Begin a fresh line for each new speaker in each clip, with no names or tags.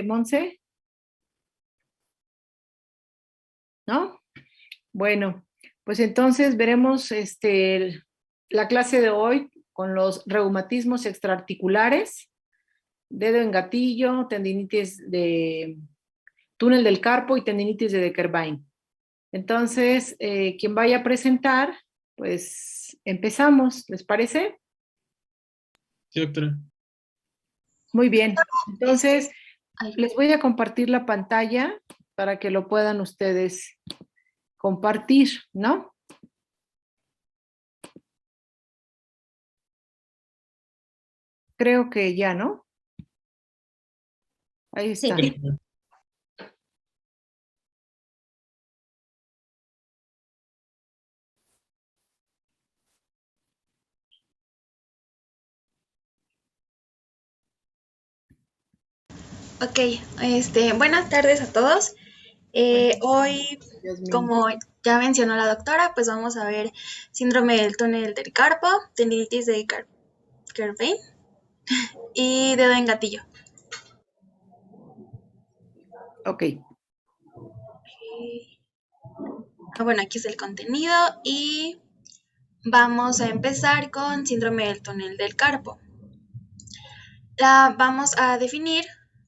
Monse, ¿no? Bueno, pues entonces veremos la clase de hoy con los reumatismos extraarticulares, dedo en gatillo, tendinitis de túnel del carpo y tendinitis de Deckerbein. Entonces, quien vaya a presentar, pues empezamos, ¿les parece?
Sí, doctora.
Muy bien. Entonces,
Ay,
les voy a compartir la pantalla para que lo puedan ustedes compartir, ¿no? Creo que ya, ¿no? Ahí
sí.
está.
Ok, buenas tardes a todos. Hoy,
Yasmín.
como ya mencionó la doctora, pues vamos a ver síndrome del túnel del carpo, tendinitis de Kerbein y dedo en gatillo.
Ok.
Bueno, aquí es el contenido y vamos a empezar con síndrome del túnel del carpo. La vamos a definir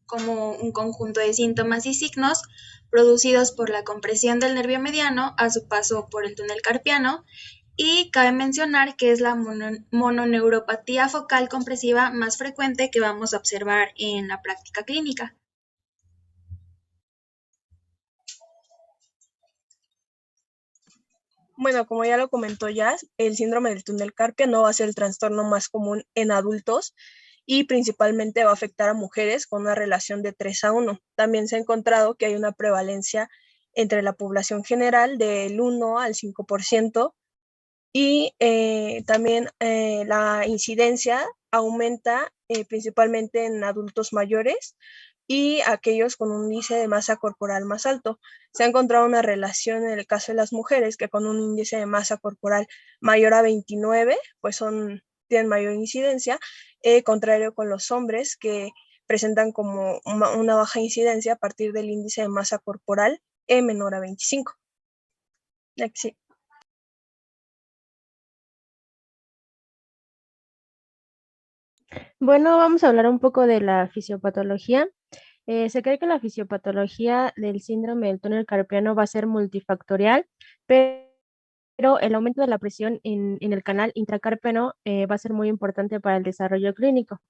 como un conjunto de síntomas y signos producidos por la compresión del nervio mediano a su paso por el túnel carpiano, y cabe mencionar que es la mononeuropatía focal compresiva más frecuente que vamos a observar en la práctica clínica.
Bueno, como ya lo comentó Jazz, el síndrome del túnel carpiano va a ser el trastorno más común en adultos y principalmente va a afectar a mujeres con una relación de 3:1. También se ha encontrado que hay una prevalencia entre la población general del 1 al 5%, y también la incidencia aumenta principalmente en adultos mayores y aquellos con un índice de masa corporal más alto. Se ha encontrado una relación en el caso de las mujeres que con un índice de masa corporal mayor a 29, pues tienen mayor incidencia, contrario con los hombres que presentan como una baja incidencia a partir del índice de masa corporal menor a 25. Sí.
Bueno, vamos a hablar un poco de la fisiopatología. Se cree que la fisiopatología del síndrome del túnel carpiano va a ser multifactorial, pero el aumento de la presión en el canal intracarpiano va a ser muy importante para el desarrollo clínico.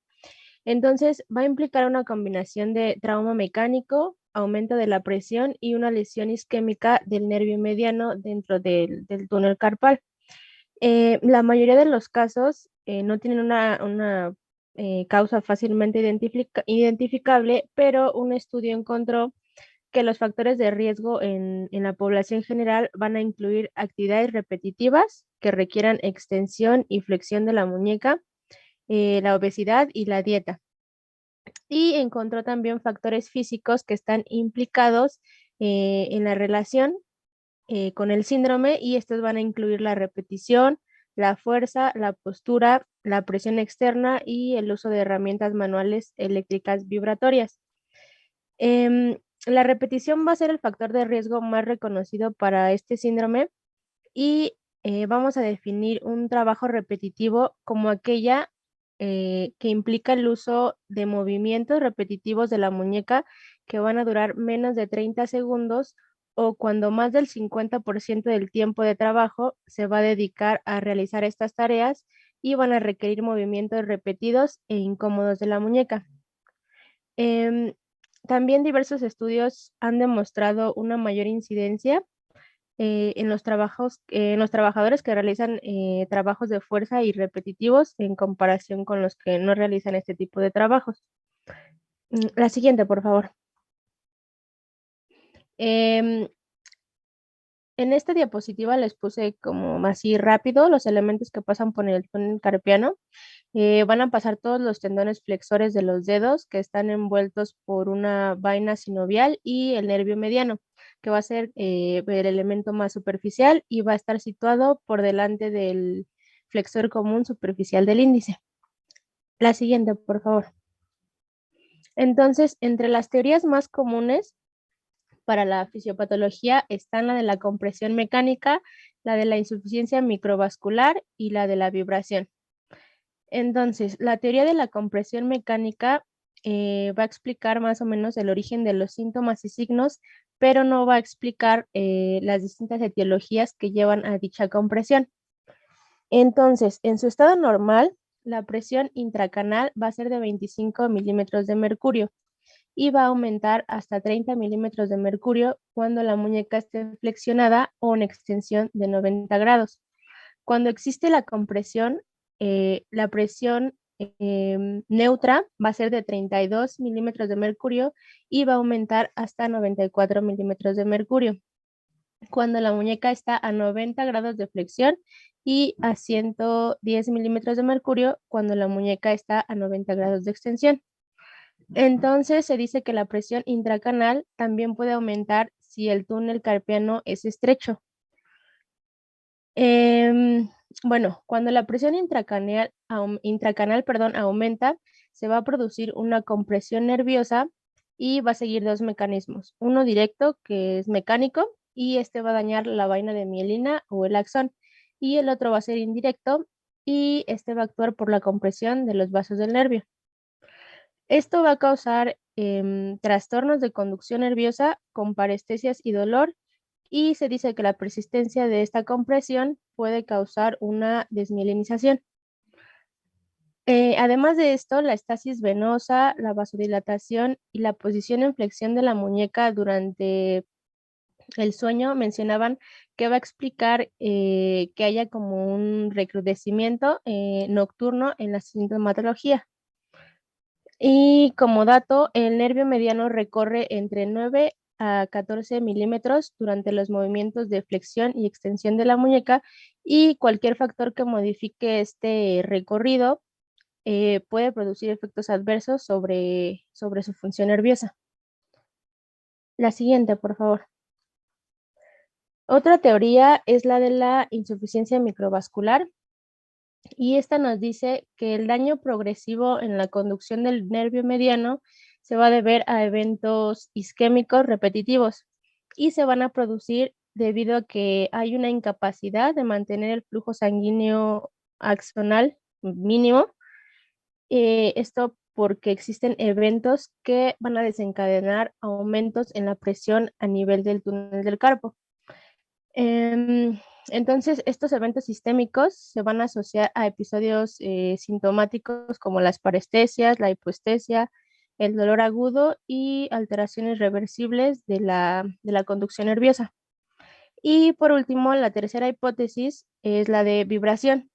Entonces, va a implicar una combinación de trauma mecánico, aumento de la presión y una lesión isquémica del nervio mediano dentro del túnel carpal. La mayoría de los casos no tienen una causa fácilmente identificable, pero un estudio encontró que los factores de riesgo en la población general van a incluir actividades repetitivas que requieran extensión y flexión de la muñeca, la obesidad y la dieta. Y encontró también factores físicos que están implicados en la relación con el síndrome, y estos van a incluir la repetición, la fuerza, la postura, la presión externa y el uso de herramientas manuales eléctricas vibratorias. La repetición va a ser el factor de riesgo más reconocido para este síndrome, y vamos a definir un trabajo repetitivo como aquella que implica el uso de movimientos repetitivos de la muñeca que van a durar menos de 30 segundos, o cuando más del 50% del tiempo de trabajo se va a dedicar a realizar estas tareas y van a requerir movimientos repetidos e incómodos de la muñeca. Em, También diversos estudios han demostrado una mayor incidencia en los trabajadores que realizan trabajos de fuerza y repetitivos en comparación con los que no realizan este tipo de trabajos. La siguiente, por favor. Em, en esta diapositiva les puse como así rápido los elementos que pasan por el túnel carpiano. Van a pasar todos los tendones flexores de los dedos que están envueltos por una vaina sinovial y el nervio mediano, que va a ser el elemento más superficial y va a estar situado por delante del flexor común superficial del índice. La siguiente, por favor. Entonces, entre las teorías más comunes para la fisiopatología están la de la compresión mecánica, la de la insuficiencia microvascular y la de la vibración. Entonces, la teoría de la compresión mecánica va a explicar más o menos el origen de los síntomas y signos, pero no va a explicar las distintas etiologías que llevan a dicha compresión. Entonces, en su estado normal, la presión intracanal va a ser de 25 milímetros de mercurio y va a aumentar hasta 30 milímetros de mercurio cuando la muñeca esté flexionada o en extensión de 90 grados. Cuando existe la compresión, la presión neutra va a ser de 32 milímetros de mercurio y va a aumentar hasta 94 milímetros de mercurio cuando la muñeca está a 90 grados de flexión y a 110 milímetros de mercurio cuando la muñeca está a 90 grados de extensión. Entonces se dice que la presión intracanal también puede aumentar si el túnel carpiano es estrecho. Bueno, cuando la presión intracanal, aumenta, se va a producir una compresión nerviosa y va a seguir dos mecanismos. Uno directo, que es mecánico, y este va a dañar la vaina de mielina o el axón. Y el otro va a ser indirecto y este va a actuar por la compresión de los vasos del nervio. Esto va a causar trastornos de conducción nerviosa con parestesias y dolor, y se dice que la persistencia de esta compresión puede causar una desmielinización. Además de esto, la estasis venosa, la vasodilatación y la posición en flexión de la muñeca durante el sueño mencionaban que va a explicar que haya como un recrudecimiento nocturno en la sintomatología. Y como dato, el nervio mediano recorre entre 9 a 14 milímetros durante los movimientos de flexión y extensión de la muñeca, y cualquier factor que modifique este recorrido puede producir efectos adversos sobre su función nerviosa. La siguiente, por favor. Otra teoría es la de la insuficiencia microvascular, y esta nos dice que el daño progresivo en la conducción del nervio mediano se va a deber a eventos isquémicos repetitivos y se van a producir debido a que hay una incapacidad de mantener el flujo sanguíneo axonal mínimo. Esto porque existen eventos que van a desencadenar aumentos en la presión a nivel del túnel del carpo. Entonces, estos eventos sistémicos se van a asociar a episodios sintomáticos como las parestesias, la hipoestesia, el dolor agudo y alteraciones reversibles de la conducción nerviosa. Y por último, la tercera hipótesis es la de vibración.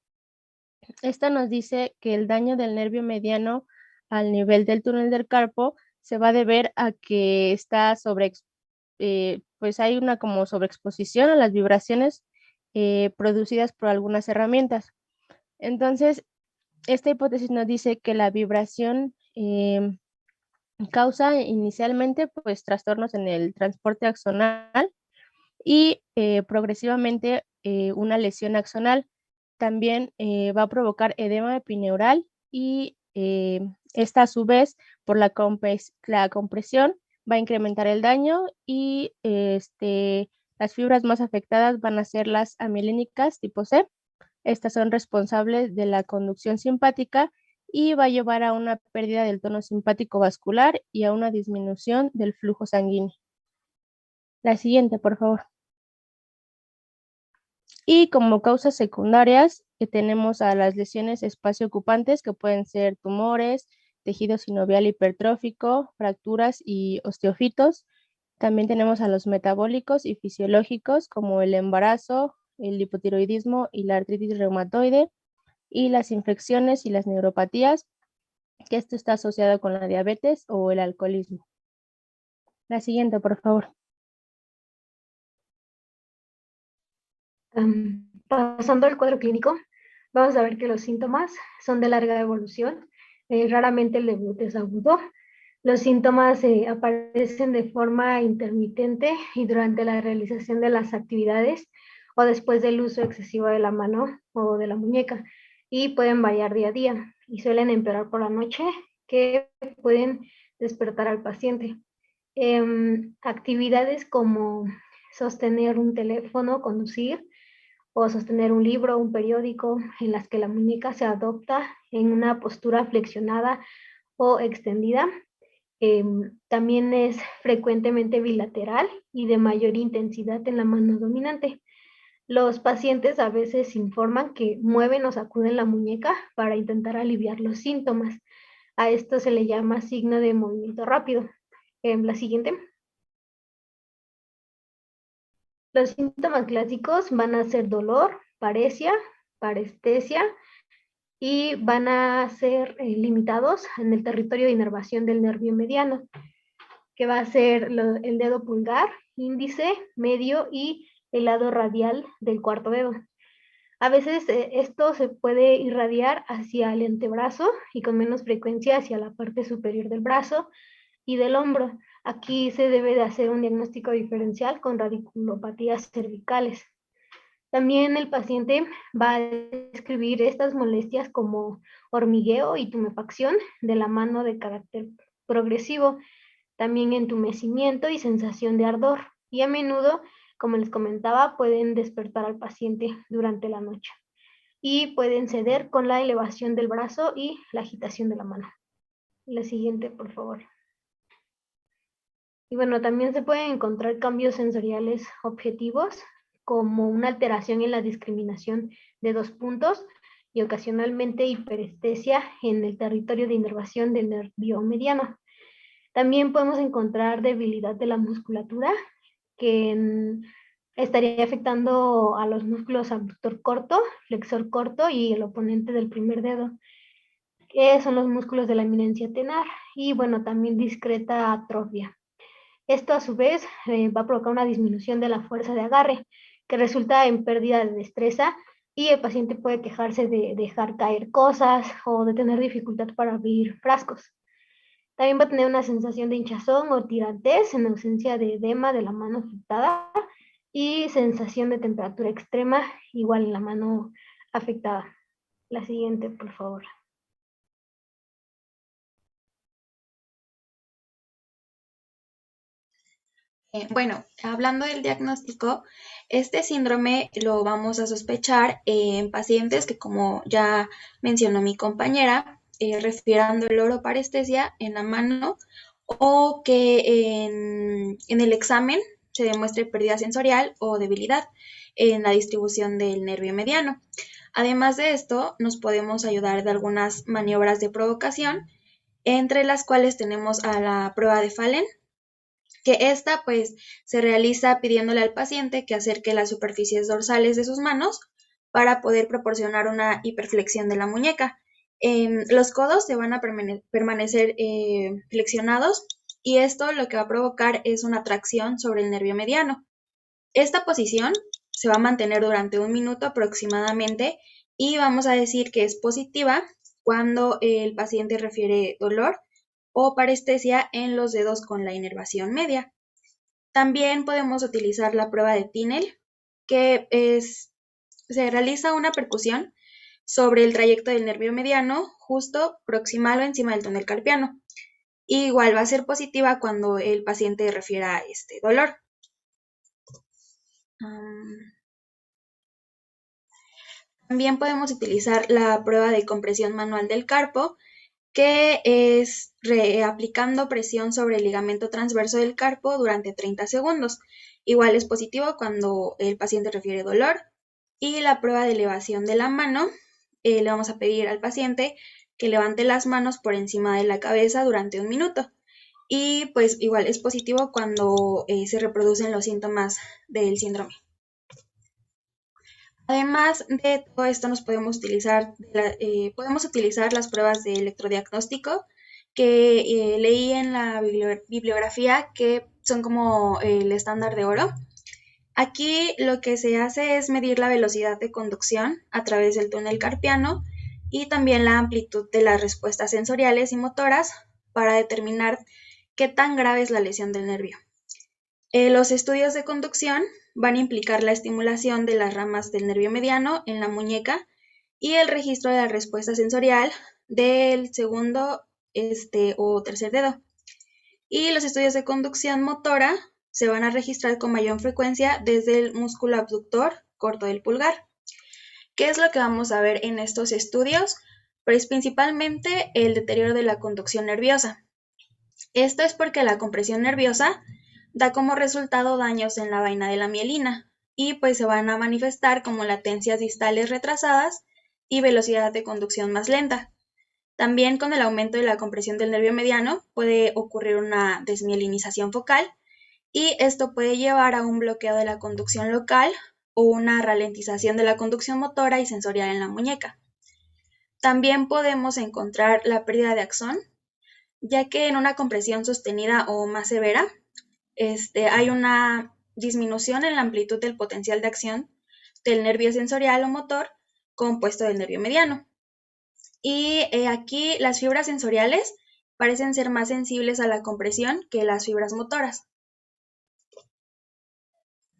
Esta nos dice que el daño del nervio mediano al nivel del túnel del carpo se va a deber a que está pues hay una como sobreexposición a las vibraciones producidas por algunas herramientas. Entonces, esta hipótesis nos dice que la vibración causa inicialmente pues trastornos en el transporte axonal y progresivamente una lesión axonal. También va a provocar edema epineural y esta a su vez por la compresión va a incrementar el daño y las fibras más afectadas van a ser las amilénicas tipo C. Estas son responsables de la conducción simpática y va a llevar a una pérdida del tono simpático vascular y a una disminución del flujo sanguíneo. La siguiente, por favor. Y como causas secundarias tenemos a las lesiones espacio ocupantes, que pueden ser tumores, tejido sinovial hipertrófico, fracturas y osteofitos. También tenemos a los metabólicos y fisiológicos como el embarazo, el hipotiroidismo y la artritis reumatoide, y las infecciones y las neuropatías, que esto está asociado con la diabetes o el alcoholismo. La siguiente, por favor.
Pasando al cuadro clínico, vamos a ver que los síntomas son de larga evolución. Raramente el debut es agudo. Los síntomas aparecen de forma intermitente y durante la realización de las actividades o después del uso excesivo de la mano o de la muñeca, y pueden variar día a día y suelen empeorar por la noche, que pueden despertar al paciente. Actividades como sostener un teléfono, conducir, o sostener un libro o un periódico en las que la muñeca se adopta en una postura flexionada o extendida. También es frecuentemente bilateral y de mayor intensidad en la mano dominante. Los pacientes a veces informan que mueven o sacuden la muñeca para intentar aliviar los síntomas. A esto se le llama signo de movimiento rápido. La siguiente. Los síntomas clásicos van a ser dolor, parestesia y van a ser limitados en el territorio de inervación del nervio mediano, que va a ser el dedo pulgar, índice, medio y el lado radial del cuarto dedo. A veces esto se puede irradiar hacia el antebrazo y con menos frecuencia hacia la parte superior del brazo y del hombro. Aquí se debe de hacer un diagnóstico diferencial con radiculopatías cervicales. También el paciente va a describir estas molestias como hormigueo y tumefacción de la mano de carácter progresivo, también entumecimiento y sensación de ardor. Y a menudo, como les comentaba, pueden despertar al paciente durante la noche. Y pueden ceder con la elevación del brazo y la agitación de la mano. La siguiente, por favor. Y bueno, también se pueden encontrar cambios sensoriales objetivos, como una alteración en la discriminación de 2 puntos y ocasionalmente hiperestesia en el territorio de inervación del nervio mediano. También podemos encontrar debilidad de la musculatura, que estaría afectando a los músculos abductor corto, flexor corto y el oponente del primer dedo, que son los músculos de la eminencia tenar, y bueno, también discreta atrofia. Esto a su vez va a provocar una disminución de la fuerza de agarre, que resulta en pérdida de destreza, y el paciente puede quejarse de dejar caer cosas o de tener dificultad para abrir frascos. También va a tener una sensación de hinchazón o tirantez en ausencia de edema de la mano afectada y sensación de temperatura extrema igual en la mano afectada. La siguiente, por favor.
Bueno, hablando del diagnóstico, este síndrome lo vamos a sospechar en pacientes que, como ya mencionó mi compañera, refieran dolor o parestesia en la mano, o que en el examen se demuestre pérdida sensorial o debilidad en la distribución del nervio mediano. Además de esto, nos podemos ayudar de algunas maniobras de provocación, entre las cuales tenemos a la prueba de Fallen, que esta pues se realiza pidiéndole al paciente que acerque las superficies dorsales de sus manos para poder proporcionar una hiperflexión de la muñeca. Los codos se van a permanecer flexionados, y esto lo que va a provocar es una tracción sobre el nervio mediano. Esta posición se va a mantener durante 1 minuto aproximadamente, y vamos a decir que es positiva cuando el paciente refiere dolor o parestesia en los dedos con la inervación media. También podemos utilizar la prueba de Tinel, que se realiza una percusión sobre el trayecto del nervio mediano, justo proximal o encima del túnel carpiano. Igual va a ser positiva cuando el paciente refiera dolor. También podemos utilizar la prueba de compresión manual del carpo, que es aplicando presión sobre el ligamento transverso del carpo durante 30 segundos. Igual es positivo cuando el paciente refiere dolor. Y la prueba de elevación de la mano, le vamos a pedir al paciente que levante las manos por encima de la cabeza durante 1 minuto. Y pues igual es positivo cuando se reproducen los síntomas del síndrome. Además de todo esto, podemos utilizar las pruebas de electrodiagnóstico que leí en la bibliografía, que son como el estándar de oro. Aquí lo que se hace es medir la velocidad de conducción a través del túnel carpiano y también la amplitud de las respuestas sensoriales y motoras para determinar qué tan grave es la lesión del nervio. Los estudios de conducción van a implicar la estimulación de las ramas del nervio mediano en la muñeca y el registro de la respuesta sensorial del segundo o tercer dedo. Y los estudios de conducción motora se van a registrar con mayor frecuencia desde el músculo abductor corto del pulgar. ¿Qué es lo que vamos a ver en estos estudios? Pues principalmente el deterioro de la conducción nerviosa. Esto es porque la compresión nerviosa da como resultado daños en la vaina de la mielina y pues se van a manifestar como latencias distales retrasadas y velocidad de conducción más lenta. También con el aumento de la compresión del nervio mediano puede ocurrir una desmielinización focal y esto puede llevar a un bloqueo de la conducción local o una ralentización de la conducción motora y sensorial en la muñeca. También podemos encontrar la pérdida de axón, ya que en una compresión sostenida o más severa, hay una disminución en la amplitud del potencial de acción del nervio sensorial o motor compuesto del nervio mediano. Y aquí las fibras sensoriales parecen ser más sensibles a la compresión que las fibras motoras.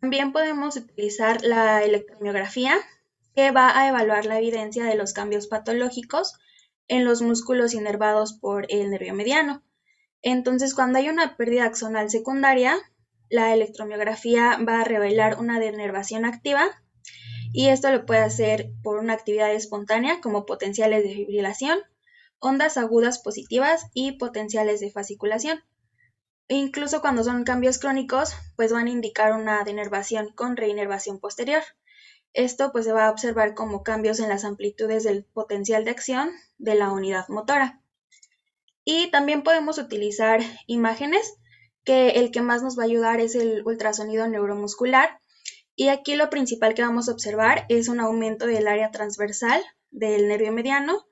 También podemos utilizar la electromiografía, que va a evaluar la evidencia de los cambios patológicos en los músculos inervados por el nervio mediano. Entonces, cuando hay una pérdida axonal secundaria, la electromiografía va a revelar una denervación activa y esto lo puede hacer por una actividad espontánea como potenciales de fibrilación, ondas agudas positivas y potenciales de fasciculación. Incluso cuando son cambios crónicos, pues van a indicar una denervación con reinervación posterior. Esto pues se va a observar como cambios en las amplitudes del potencial de acción de la unidad motora. Y también podemos utilizar imágenes, que el que más nos va a ayudar es el ultrasonido neuromuscular. Y aquí lo principal que vamos a observar es un aumento del área transversal del nervio mediano.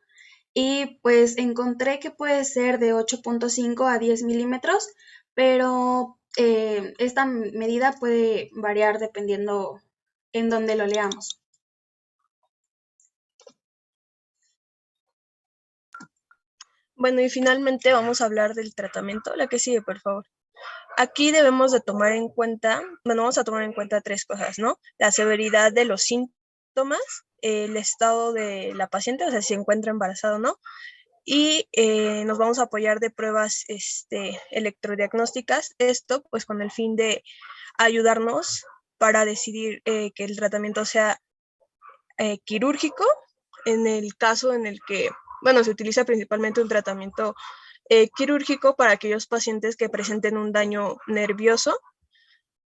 Y pues encontré que puede ser de 8.5 a 10 milímetros, pero esta medida puede variar dependiendo en dónde lo leamos.
Bueno, y finalmente vamos a hablar del tratamiento. La que sigue, por favor. Aquí debemos de tomar en cuenta, vamos a tomar en cuenta tres cosas, ¿no? La severidad de los síntomas, el estado de la paciente, o sea, si se encuentra embarazada o no, y nos vamos a apoyar de pruebas electrodiagnósticas, esto pues con el fin de ayudarnos para decidir que el tratamiento sea quirúrgico, en el caso en el que, bueno, se utiliza principalmente un tratamiento quirúrgico para aquellos pacientes que presenten un daño nervioso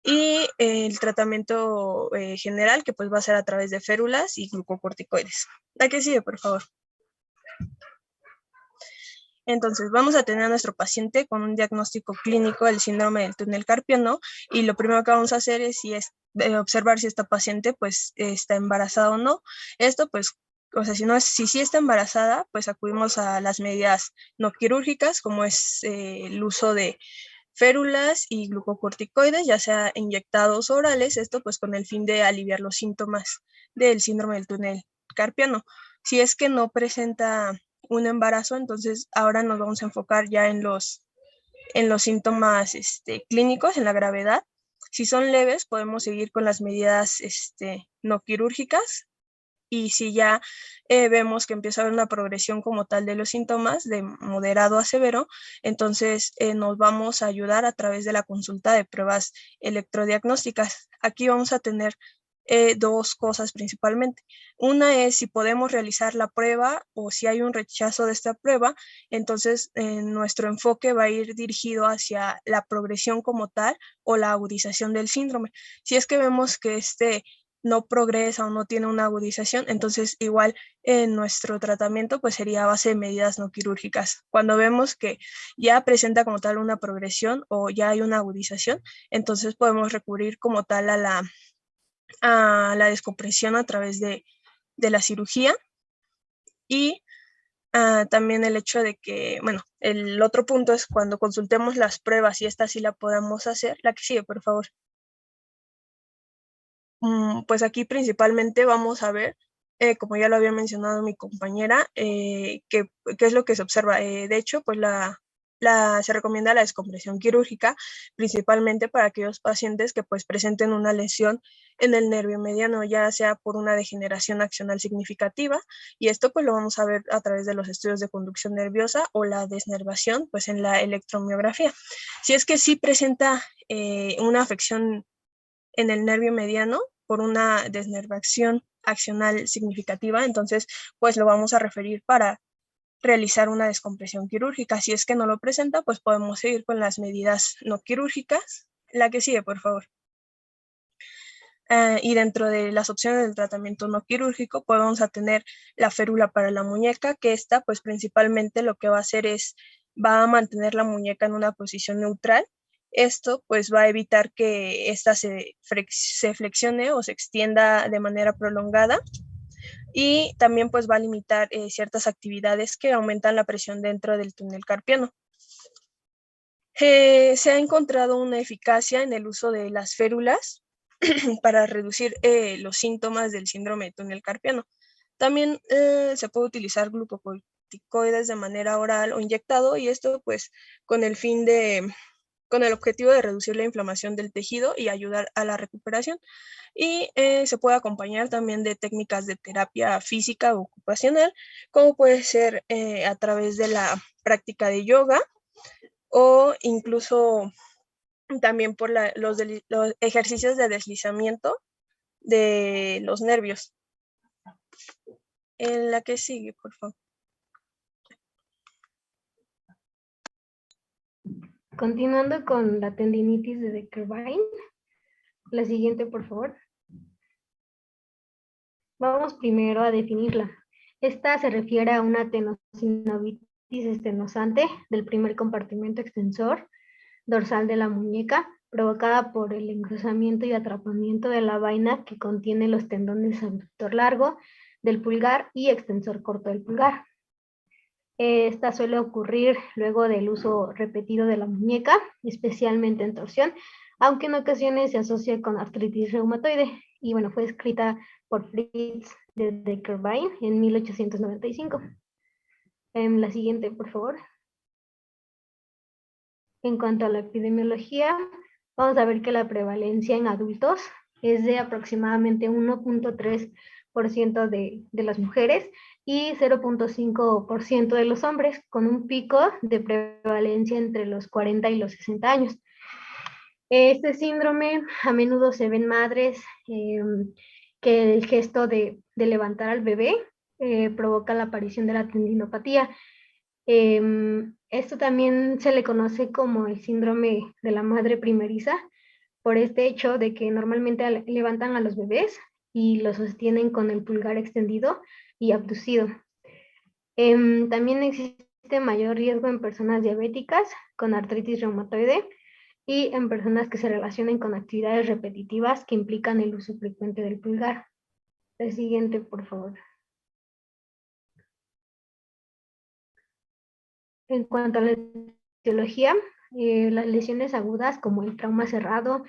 y el tratamiento general que pues va a ser a través de férulas y glucocorticoides. La que sigue, por favor. Entonces, vamos a tener a nuestro paciente con un diagnóstico clínico del síndrome del túnel carpiano y lo primero que vamos a hacer es observar si esta paciente pues está embarazada o no. Esto pues, o sea, si sí está embarazada, pues acudimos a las medidas no quirúrgicas como es el uso de férulas y glucocorticoides, ya sea inyectados o orales, esto pues con el fin de aliviar los síntomas del síndrome del túnel carpiano. Si es que no presenta un embarazo, entonces ahora nos vamos a enfocar ya en los síntomas clínicos, en la gravedad. Si son leves, podemos seguir con las medidas no quirúrgicas, y si ya vemos que empieza a haber una progresión como tal de los síntomas, de moderado a severo, entonces nos vamos a ayudar a través de la consulta de pruebas electrodiagnósticas. Aquí vamos a tener dos cosas principalmente. Una es si podemos realizar la prueba o si hay un rechazo de esta prueba, entonces nuestro enfoque va a ir dirigido hacia la progresión como tal o la agudización del síndrome. Si es que vemos que no progresa o no tiene una agudización, entonces igual nuestro tratamiento pues sería a base de medidas no quirúrgicas. Cuando vemos que ya presenta como tal una progresión o ya hay una agudización, entonces podemos recurrir como tal a la descompresión a través de la cirugía. Y también el hecho de que, bueno, el otro punto es cuando consultemos las pruebas y esta sí la podamos hacer. La que sigue, por favor. Pues aquí principalmente vamos a ver, como ya lo había mencionado mi compañera, qué es lo que se observa. De hecho, pues se recomienda la descompresión quirúrgica, principalmente para aquellos pacientes que pues presenten una lesión en el nervio mediano, ya sea por una degeneración axonal significativa, y esto pues lo vamos a ver a través de los estudios de conducción nerviosa o la desnervación pues en la electromiografía. Si es que sí presenta una afección en el nervio mediano por una desnervación axonal significativa, entonces pues lo vamos a referir para realizar una descompresión quirúrgica. Si es que no lo presenta, pues podemos seguir con las medidas no quirúrgicas. La que sigue, por favor. Y dentro de las opciones del tratamiento no quirúrgico, pues vamos a tener la férula para la muñeca, que esta pues principalmente lo que va a hacer es, va a mantener la muñeca en una posición neutral. Esto pues va a evitar que ésta se flexione o se extienda de manera prolongada, y también pues va a limitar ciertas actividades que aumentan la presión dentro del túnel carpiano. Se ha encontrado una eficacia en el uso de las férulas para reducir los síntomas del síndrome de túnel carpiano. También se puede utilizar glucocorticoides de manera oral o inyectado, y esto pues con el objetivo de reducir la inflamación del tejido y ayudar a la recuperación. Y se puede acompañar también de técnicas de terapia física o ocupacional, como puede ser a través de la práctica de yoga, o incluso también por los ejercicios de deslizamiento de los nervios. En la que sigue, por favor.
Continuando con la tendinitis de Decker-Vine, la siguiente, por favor. Vamos primero a definirla. Esta se refiere a una tenosinovitis estenosante del primer compartimento extensor dorsal de la muñeca, provocada por el engrosamiento y atrapamiento de la vaina que contiene los tendones abductor largo del pulgar y extensor corto del pulgar. Esta suele ocurrir luego del uso repetido de la muñeca, especialmente en torsión, aunque en ocasiones se asocia con artritis reumatoide. Y bueno, fue escrita por Fritz de Decker-Vine en 1895. La siguiente, por favor. En cuanto a la epidemiología, vamos a ver que la prevalencia en adultos es de aproximadamente 1.3% de las mujeres y 0.5% de los hombres, con un pico de prevalencia entre los 40 y los 60 años. Este síndrome a menudo se ve en madres que el gesto de levantar al bebé provoca la aparición de la tendinopatía. Esto también se le conoce como el síndrome de la madre primeriza, por este hecho de que normalmente levantan a los bebés y los sostienen con el pulgar extendido y abducido. También existe mayor riesgo en personas diabéticas con artritis reumatoide y en personas que se relacionen con actividades repetitivas que implican el uso frecuente del pulgar. El siguiente, por favor. En cuanto a la etiología, las lesiones agudas como el trauma cerrado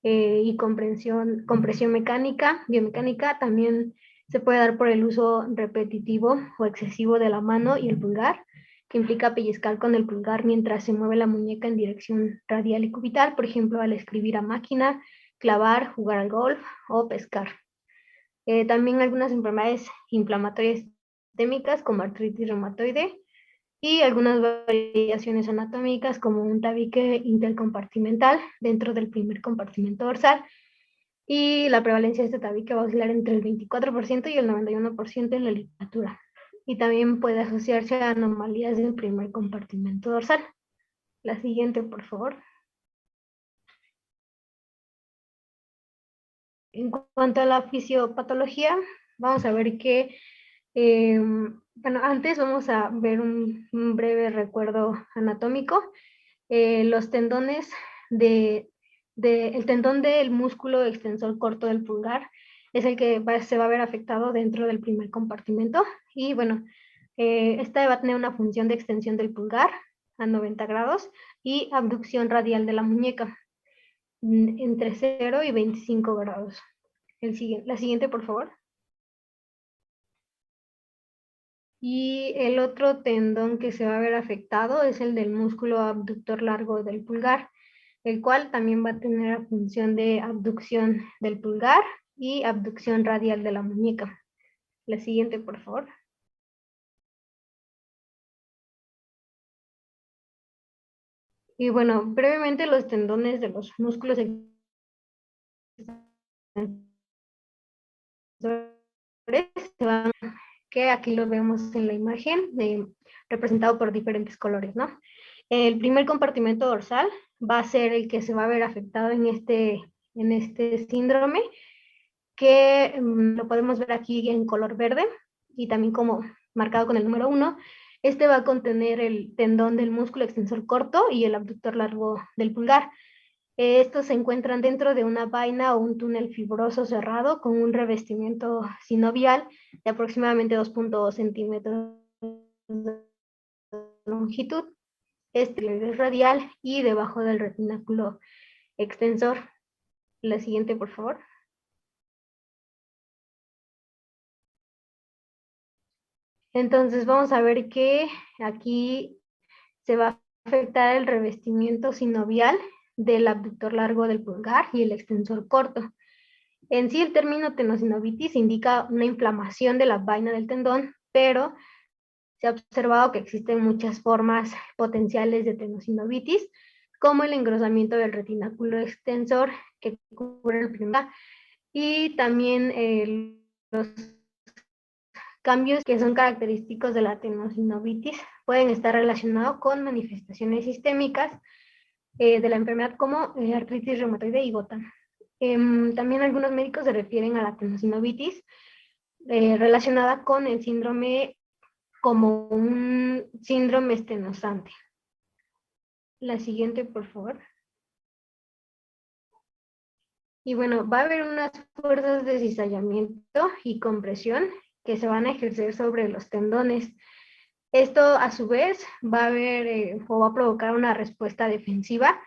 y compresión mecánica, biomecánica, también se puede dar por el uso repetitivo o excesivo de la mano y el pulgar, que implica pellizcar con el pulgar mientras se mueve la muñeca en dirección radial y cubital, por ejemplo, al escribir a máquina, clavar, jugar al golf o pescar. También algunas enfermedades inflamatorias sistémicas como artritis reumatoide y algunas variaciones anatómicas como un tabique intercompartimental dentro del primer compartimento dorsal, y la prevalencia de este tabique va a oscilar entre el 24% y el 91% en la literatura, y también puede asociarse a anomalías del primer compartimento dorsal. La siguiente, por favor. En cuanto a la fisiopatología, vamos a ver que bueno, antes vamos a ver un breve recuerdo anatómico. Los tendones el tendón del músculo extensor corto del pulgar es el que se va a ver afectado dentro del primer compartimento, y bueno, esta va a tener una función de extensión del pulgar a 90 grados y abducción radial de la muñeca entre 0 y 25 grados. La siguiente, por favor. Y el otro tendón que se va a ver afectado es el del músculo abductor largo del pulgar, el cual también va a tener la función de abducción del pulgar y abducción radial de la muñeca. La siguiente, por favor. Y bueno, brevemente los tendones de los músculos que aquí lo vemos en la imagen, representado por diferentes colores, ¿no? El primer compartimento dorsal va a ser el que se va a ver afectado en este síndrome, que lo podemos ver aquí en color verde y también como marcado con el número 1. Este va a contener el tendón del músculo extensor corto y el abductor largo del pulgar. Estos se encuentran dentro de una vaina o un túnel fibroso cerrado con un revestimiento sinovial de aproximadamente 2.2 centímetros de longitud, este radial y debajo del retináculo extensor. La siguiente, por favor. Entonces vamos a ver que aquí se va a afectar el revestimiento sinovial del abductor largo del pulgar y el extensor corto. En sí, el término tenosinovitis indica una inflamación de la vaina del tendón, pero se ha observado que existen muchas formas potenciales de tenosinovitis, como el engrosamiento del retináculo extensor que cubre el primer, y también los cambios que son característicos de la tenosinovitis pueden estar relacionados con manifestaciones sistémicas de la enfermedad como artritis reumatoide y gota. También algunos médicos se refieren a la tenosinovitis relacionada con el síndrome como un síndrome estenosante. La siguiente, por favor. Y bueno, va a haber unas fuerzas de cizallamiento y compresión que se van a ejercer sobre los tendones. Esto a su vez va a haber o va a provocar una respuesta defensiva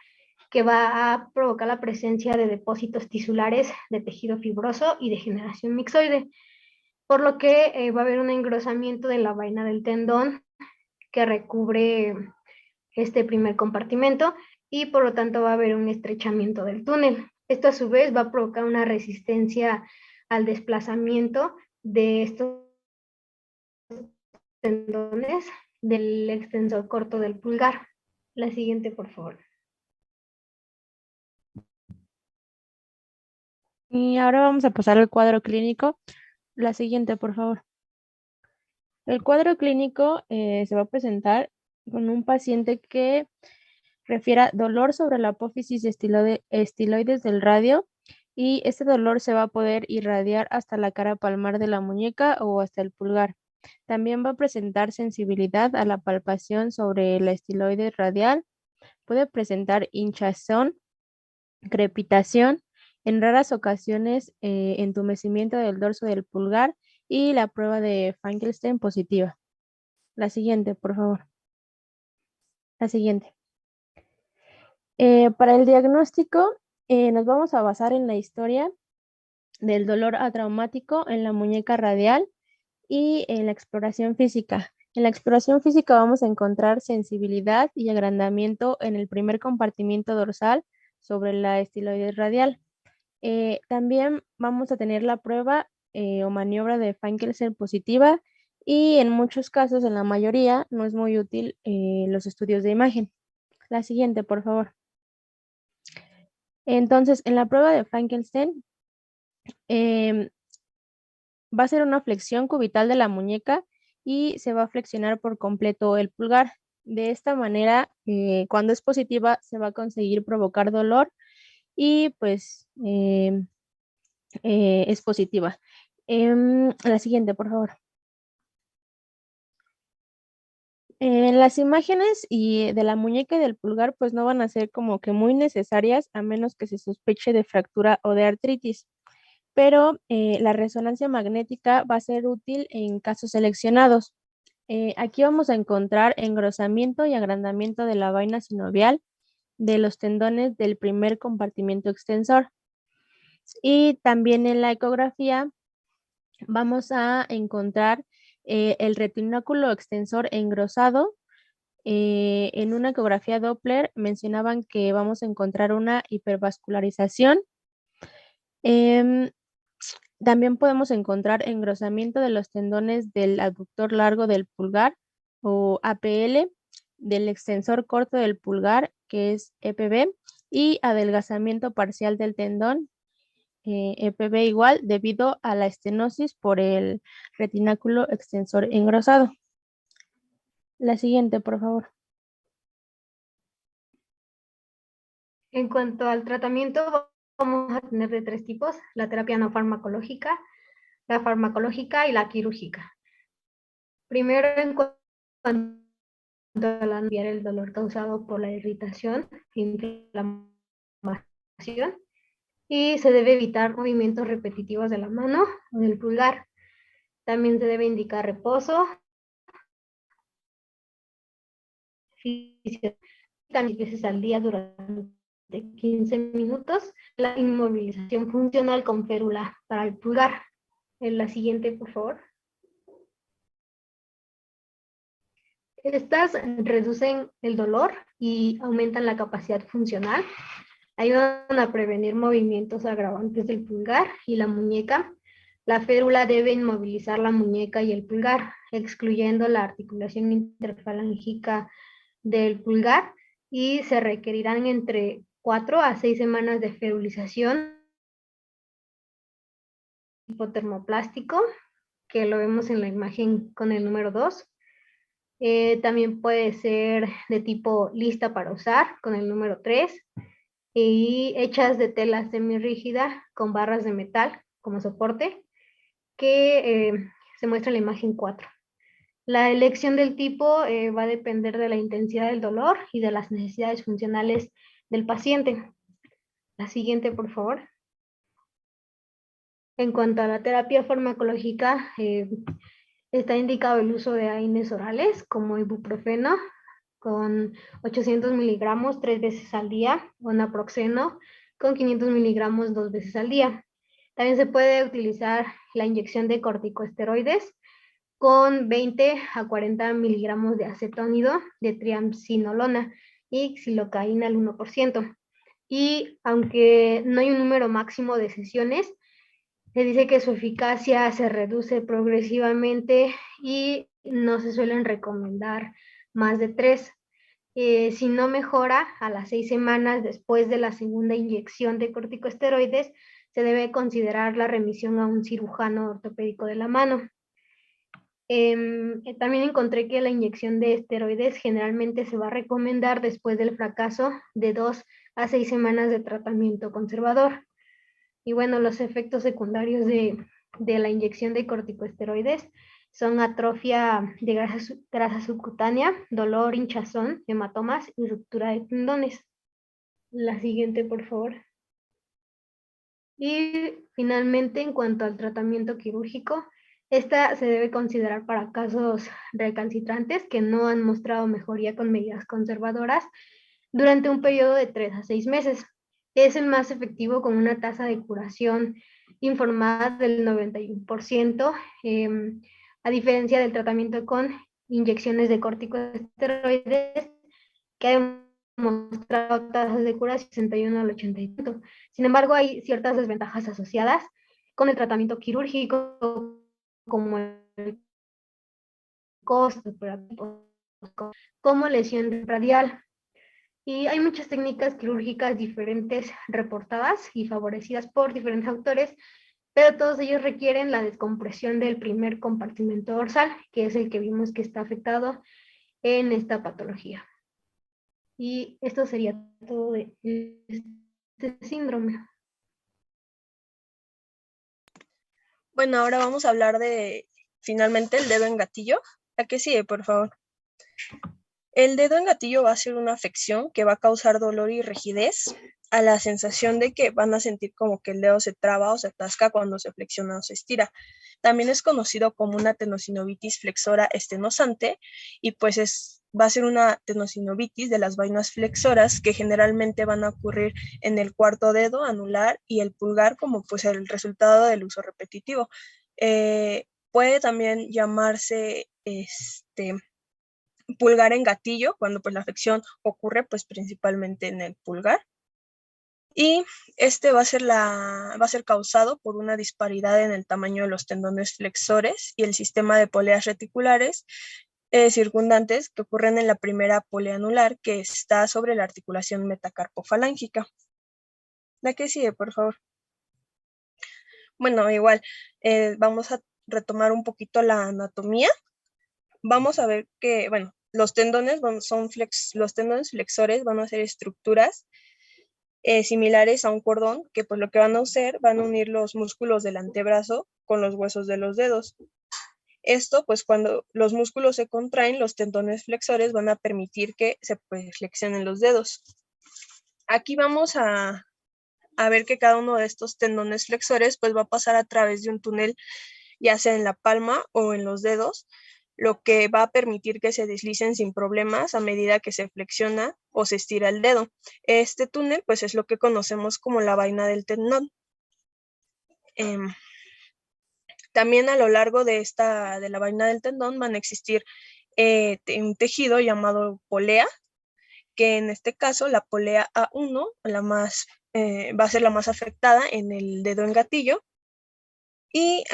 que va a provocar la presencia de depósitos tisulares de tejido fibroso y degeneración mixoide, por lo que va a haber un engrosamiento de la vaina del tendón que recubre este primer compartimento y por lo tanto va a haber un estrechamiento del túnel. Esto a su vez va a provocar una resistencia al desplazamiento de estos tendones del extensor corto del pulgar. La siguiente, por favor.
Y ahora vamos a pasar al cuadro clínico. La siguiente, por favor. El cuadro clínico se va a presentar con un paciente que refiera dolor sobre la apófisis estiloides del radio, y este dolor se va a poder irradiar hasta la cara palmar de la muñeca o hasta el pulgar. También va a presentar sensibilidad a la palpación sobre la estiloide radial. Puede presentar hinchazón, crepitación, en raras ocasiones entumecimiento del dorso del pulgar y la prueba de Finkelstein positiva. La siguiente, por favor. La siguiente. Para el diagnóstico nos vamos a basar en la historia del dolor atraumático en la muñeca radial y en la exploración física. En la exploración física vamos a encontrar sensibilidad y agrandamiento en el primer compartimiento dorsal sobre la estiloide radial. También vamos a tener la prueba o maniobra de Finkelstein positiva, y en muchos casos, en la mayoría, no es muy útil los estudios de imagen. La siguiente, por favor. Entonces, en la prueba de Finkelstein va a ser una flexión cubital de la muñeca y se va a flexionar por completo el pulgar. De esta manera, cuando es positiva, se va a conseguir provocar dolor y pues es positiva. La siguiente, por favor. Las imágenes de la muñeca y del pulgar pues no van a ser como que muy necesarias a menos que se sospeche de fractura o de artritis, pero la resonancia magnética va a ser útil en casos seleccionados. Aquí vamos a encontrar engrosamiento y agrandamiento de la vaina sinovial de los tendones del primer compartimento extensor. Y también en la ecografía vamos a encontrar el retináculo extensor engrosado. En una ecografía Doppler mencionaban que vamos a encontrar una hipervascularización. También podemos encontrar engrosamiento de los tendones del aductor largo del pulgar o APL, del extensor corto del pulgar, que es EPB, y adelgazamiento parcial del tendón, EPB igual, debido a la estenosis por el retináculo extensor engrosado. La siguiente, por favor.
En cuanto al tratamiento, vamos a tener de 3 tipos: la terapia no farmacológica, la farmacológica y la quirúrgica. Primero, en cuanto a aliviar el dolor causado por la irritación, inflamación, y se debe evitar movimientos repetitivos de la mano o del pulgar. También se debe indicar reposo, también veces al día durante 15 minutos, la inmovilización funcional con férula para el pulgar. En la siguiente, por favor. Estas reducen el dolor y aumentan la capacidad funcional. Ayudan a prevenir movimientos agravantes del pulgar y la muñeca. La férula debe inmovilizar la muñeca y el pulgar, excluyendo la articulación interfalángica del pulgar, y se requerirán entre 4 a 6 semanas de ferulización hipotermoplástico, que lo vemos en la imagen con el número 2. También puede ser de tipo lista para usar con el número 3, y hechas de tela semirrígida con barras de metal como soporte, que se muestra en la imagen 4. La elección del tipo va a depender de la intensidad del dolor y de las necesidades funcionales del paciente. La siguiente, por favor. En cuanto a la terapia farmacológica, está indicado el uso de AINES orales como ibuprofeno con 800 miligramos 3 veces al día, o naproxeno con 500 miligramos 2 veces al día. También se puede utilizar la inyección de corticosteroides con 20 a 40 miligramos de acetónido de triamcinolona y xilocaína al 1%. Y aunque no hay un número máximo de sesiones, se dice que su eficacia se reduce progresivamente y no se suelen recomendar más de 3. Si no mejora a las 6 semanas después de la segunda inyección de corticosteroides, se debe considerar la remisión a un cirujano ortopédico de la mano. También encontré que la inyección de esteroides generalmente se va a recomendar después del fracaso de 2 a 6 semanas de tratamiento conservador. Y bueno, los efectos secundarios de la inyección de corticosteroides son atrofia de grasa subcutánea, dolor, hinchazón, hematomas y ruptura de tendones. La siguiente, por favor. Y finalmente, en cuanto al tratamiento quirúrgico, esta se debe considerar para casos recalcitrantes que no han mostrado mejoría con medidas conservadoras durante un periodo de 3 a 6 meses. Es el más efectivo con una tasa de curación informada del 91%, a diferencia del tratamiento con inyecciones de corticosteroides, que han mostrado tasas de cura 61 al 80%. Sin embargo, hay ciertas desventajas asociadas con el tratamiento quirúrgico, como el costo, como lesión radial. Y hay muchas técnicas quirúrgicas diferentes reportadas y favorecidas por diferentes autores, pero todos ellos requieren la descompresión del primer compartimento dorsal, que es el que vimos que está afectado en esta patología. Y esto sería todo de este síndrome.
Bueno, ahora vamos a hablar de, finalmente, el dedo en gatillo. ¿A qué sigue, por favor? El dedo en gatillo va a ser una afección que va a causar dolor y rigidez, a la sensación de que van a sentir como que el dedo se traba o se atasca cuando se flexiona o se estira. También es conocido como una tenosinovitis flexora estenosante, y pues va a ser una tenosinovitis de las vainas flexoras que generalmente van a ocurrir en el cuarto dedo, anular y el pulgar, como pues el resultado del uso repetitivo. Puede también llamarse pulgar en gatillo, cuando pues la afección ocurre pues principalmente en el pulgar. Y va a ser causado por una disparidad en el tamaño de los tendones flexores y el sistema de poleas reticulares circundantes que ocurren en la primera polea anular, que está sobre la articulación metacarpofalángica. La que sigue, por favor. Bueno, igual, vamos a retomar un poquito la anatomía. Vamos a ver que, bueno, los tendones flexores van a ser estructuras similares a un cordón, que pues lo que van a hacer, van a unir los músculos del antebrazo con los huesos de los dedos. Esto, pues cuando los músculos se contraen, los tendones flexores van a permitir que se flexionen los dedos. Aquí vamos a ver que cada uno de estos tendones flexores pues va a pasar a través de un túnel, ya sea en la palma o en los dedos, lo que va a permitir que se deslicen sin problemas a medida que se flexiona o se estira el dedo. Este túnel pues es lo que conocemos como la vaina del tendón. También a lo largo de la vaina del tendón van a existir un tejido llamado polea, que en este caso la polea A1 va a ser la más afectada en el dedo en gatillo. Y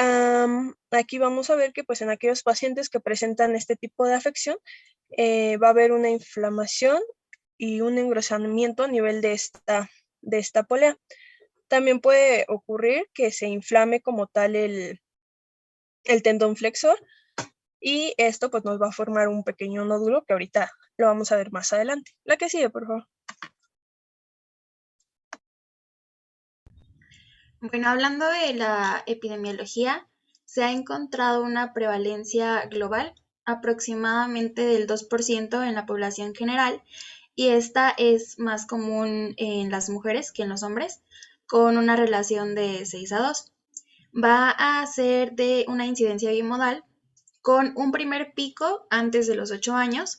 aquí vamos a ver que pues en aquellos pacientes que presentan este tipo de afección va a haber una inflamación y un engrosamiento a nivel de esta polea. También puede ocurrir que se inflame como tal el tendón flexor, y esto pues nos va a formar un pequeño nódulo que ahorita lo vamos a ver más adelante. La que sigue, por favor.
Bueno, hablando de la epidemiología, se ha encontrado una prevalencia global aproximadamente del 2% en la población general, y esta es más común en las mujeres que en los hombres, con una relación de 6:2. Va a ser de una incidencia bimodal, con un primer pico antes de los 8 años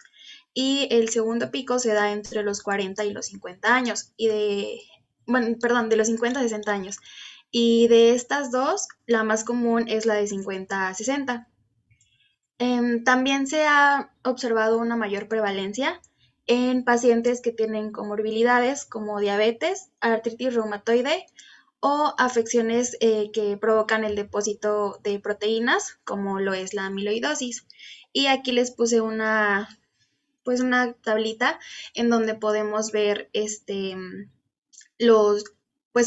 y el segundo pico se da entre los 40 y los 50 años, de los 50 a 60 años. Y de estas dos, la más común es la de 50 a 60. También se ha observado una mayor prevalencia en pacientes que tienen comorbilidades como diabetes, artritis reumatoide o afecciones que provocan el depósito de proteínas, como lo es la amiloidosis. Y aquí les puse una tablita en donde podemos ver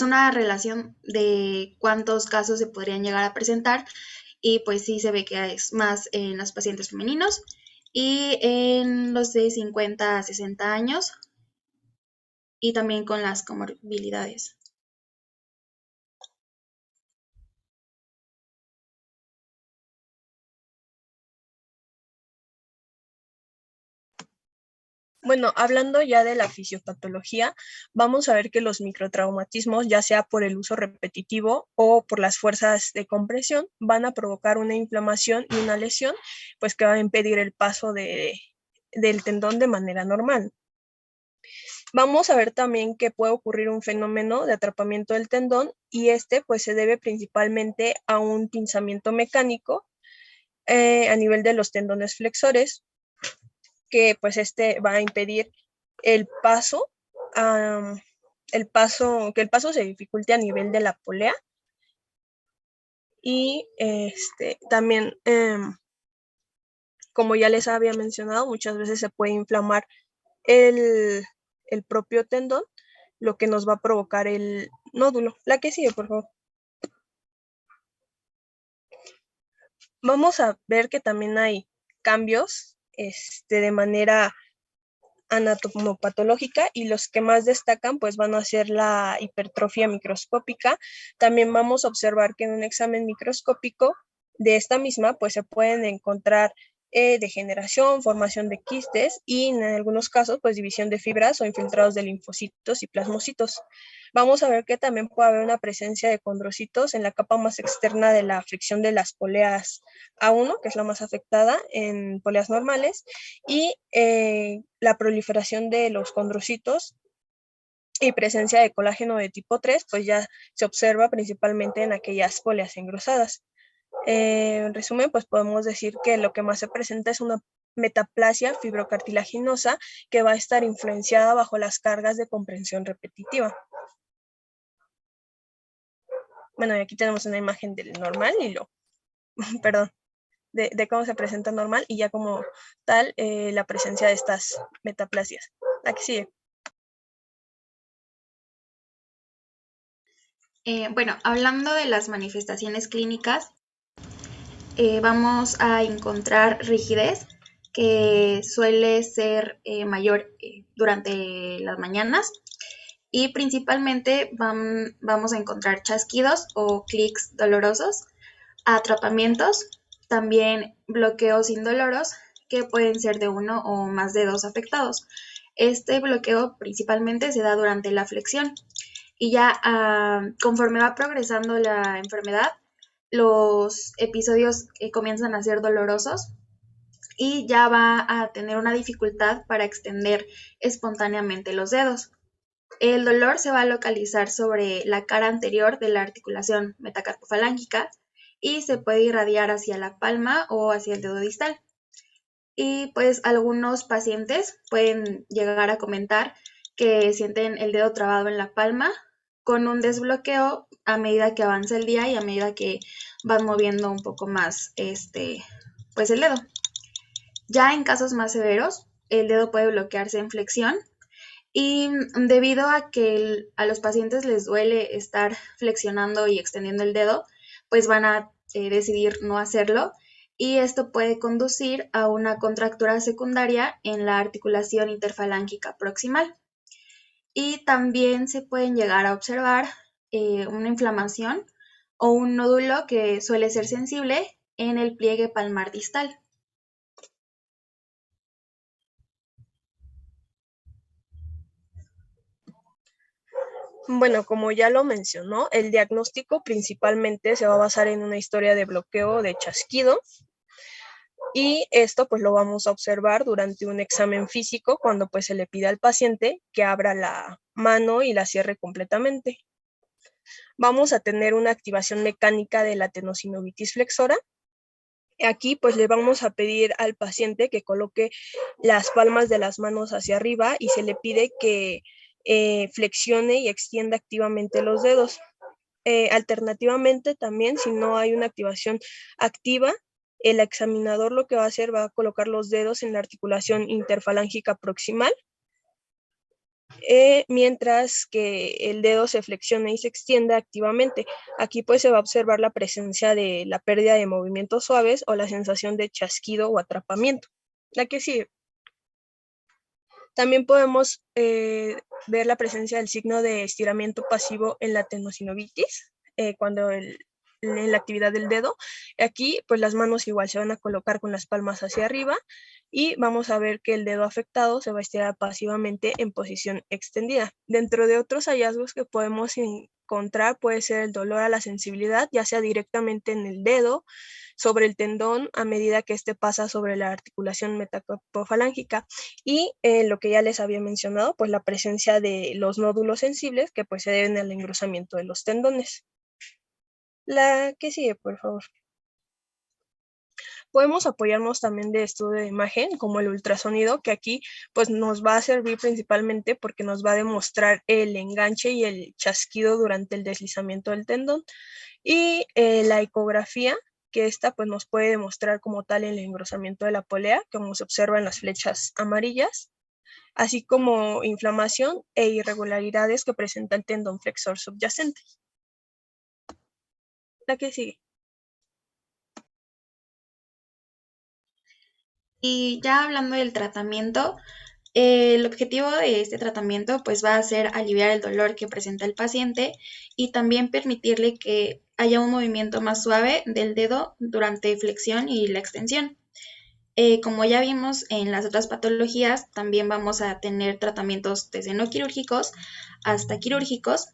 una relación de cuántos casos se podrían llegar a presentar, y pues sí se ve que es más en los pacientes femeninos y en los de 50 a 60 años, y también con las comorbilidades.
Bueno, hablando ya de la fisiopatología, vamos a ver que los microtraumatismos, ya sea por el uso repetitivo o por las fuerzas de compresión, van a provocar una inflamación y una lesión, pues que va a impedir el paso del tendón de manera normal. Vamos a ver también que puede ocurrir un fenómeno de atrapamiento del tendón, y pues se debe principalmente a un pinzamiento mecánico a nivel de los tendones flexores, que pues va a impedir el paso, que el paso se dificulte a nivel de la polea. Y también, como ya les había mencionado, muchas veces se puede inflamar el propio tendón, lo que nos va a provocar el nódulo. La que sigue, por favor. Vamos a ver que también hay cambios de manera anatomopatológica, y los que más destacan pues van a ser la hipertrofia microscópica. También vamos a observar que en un examen microscópico de esta misma pues se pueden encontrar degeneración, formación de quistes y en algunos casos pues división de fibras o infiltrados de linfocitos y plasmocitos. Vamos a ver que también puede haber una presencia de condrocitos en la capa más externa de la fricción de las poleas A1, que es la más afectada en poleas normales, y la proliferación de los condrocitos y presencia de colágeno de tipo 3, pues ya se observa principalmente en aquellas poleas engrosadas. En resumen, pues podemos decir que lo que más se presenta es una metaplasia fibrocartilaginosa que va a estar influenciada bajo las cargas de comprensión repetitiva. Bueno, y aquí tenemos una imagen del normal y perdón, de cómo se presenta normal y ya como tal la presencia de estas metaplasias. Aquí sigue.
Bueno, hablando de las manifestaciones clínicas, vamos a encontrar rigidez, que suele ser mayor durante las mañanas, y principalmente vamos a encontrar chasquidos o clics dolorosos, atrapamientos, también bloqueos indoloros que pueden ser de uno o más dedos afectados. Este bloqueo principalmente se da durante la flexión y ya conforme va progresando la enfermedad, los episodios comienzan a ser dolorosos y ya va a tener una dificultad para extender espontáneamente los dedos. El dolor se va a localizar sobre la cara anterior de la articulación metacarpofalángica y se puede irradiar hacia la palma o hacia el dedo distal. Y pues algunos pacientes pueden llegar a comentar que sienten el dedo trabado en la palma con un desbloqueo a medida que avanza el día y a medida que van moviendo un poco más pues el dedo. Ya en casos más severos, el dedo puede bloquearse en flexión y debido a que a los pacientes les duele estar flexionando y extendiendo el dedo, pues van a decidir no hacerlo y esto puede conducir a una contractura secundaria en la articulación interfalángica proximal. Y también se pueden llegar a observar una inflamación o un nódulo que suele ser sensible en el pliegue palmar distal.
Bueno, como ya lo mencionó, el diagnóstico principalmente se va a basar en una historia de bloqueo de chasquido y esto pues lo vamos a observar durante un examen físico cuando pues se le pide al paciente que abra la mano y la cierre completamente. Vamos a tener una activación mecánica de la tenosinovitis flexora. Aquí pues le vamos a pedir al paciente que coloque las palmas de las manos hacia arriba y se le pide que flexione y extienda activamente los dedos. Alternativamente también, si no hay una activación activa, el examinador lo que va a hacer va a colocar los dedos en la articulación interfalángica proximal, mientras que el dedo se flexione y se extienda activamente. Aquí pues se va a observar la presencia de la pérdida de movimientos suaves o la sensación de chasquido o atrapamiento. La que sigue. También podemos ver la presencia del signo de estiramiento pasivo en la tenosinovitis, cuando en la actividad del dedo. Aquí, pues las manos igual se van a colocar con las palmas hacia arriba y vamos a ver que el dedo afectado se va a estirar pasivamente en posición extendida. Dentro de otros hallazgos que podemos encontrar puede ser el dolor a la sensibilidad, ya sea directamente en el dedo, sobre el tendón a medida que éste pasa sobre la articulación metacarpofalángica y lo que ya les había mencionado, pues la presencia de los nódulos sensibles que pues se deben al engrosamiento de los tendones. La que sigue, por favor. Podemos apoyarnos también de estudio de imagen como el ultrasonido, que aquí pues nos va a servir principalmente porque nos va a demostrar el enganche y el chasquido durante el deslizamiento del tendón, y la ecografía, que esta pues nos puede demostrar como tal el engrosamiento de la polea, como se observa en las flechas amarillas, así como inflamación e irregularidades que presenta el tendón flexor subyacente. La que sigue.
Y ya hablando del tratamiento, el objetivo de este tratamiento pues va a ser aliviar el dolor que presenta el paciente y también permitirle que haya un movimiento más suave del dedo durante flexión y la extensión. Como ya vimos en las otras patologías, también vamos a tener tratamientos desde no quirúrgicos hasta quirúrgicos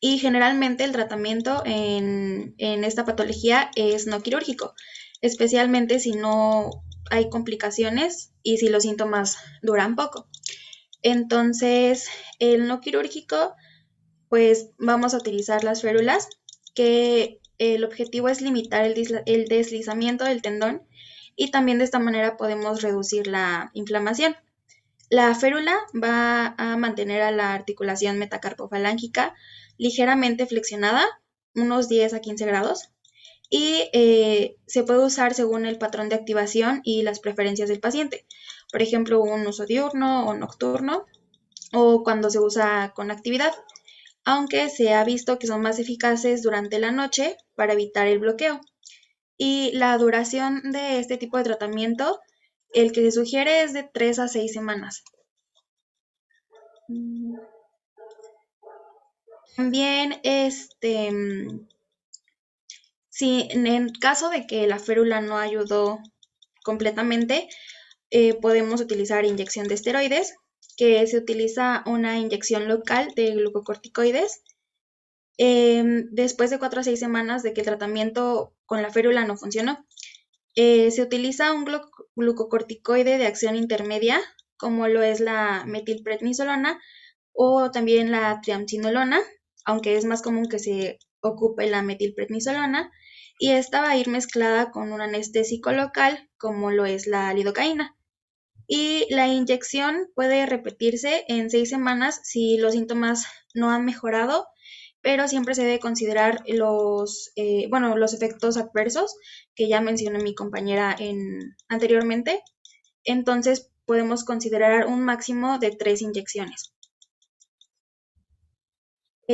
y generalmente el tratamiento en esta patología es no quirúrgico, especialmente si no hay complicaciones y si los síntomas duran poco. Entonces, el no quirúrgico, pues vamos a utilizar las férulas, que el objetivo es limitar el deslizamiento del tendón y también de esta manera podemos reducir la inflamación. La férula va a mantener a la articulación metacarpofalángica ligeramente flexionada, unos 10 a 15 grados, y se puede usar según el patrón de activación y las preferencias del paciente. Por ejemplo, un uso diurno o nocturno, o cuando se usa con actividad, aunque se ha visto que son más eficaces durante la noche para evitar el bloqueo. Y la duración de este tipo de tratamiento, el que se sugiere es de 3 a 6 semanas. También, si en caso de que la férula no ayudó completamente, podemos utilizar inyección de esteroides, que se utiliza una inyección local de glucocorticoides. Después de 4 a 6 semanas de que el tratamiento con la férula no funcionó, se utiliza un glucocorticoide de acción intermedia, como lo es la metilprednisolona o también la triamcinolona, aunque es más común que se ocupe la metilprednisolona, y esta va a ir mezclada con un anestésico local, como lo es la lidocaína. Y la inyección puede repetirse en 6 semanas si los síntomas no han mejorado, pero siempre se debe considerar los efectos adversos que ya mencionó mi compañera anteriormente. Entonces podemos considerar un máximo de 3 inyecciones.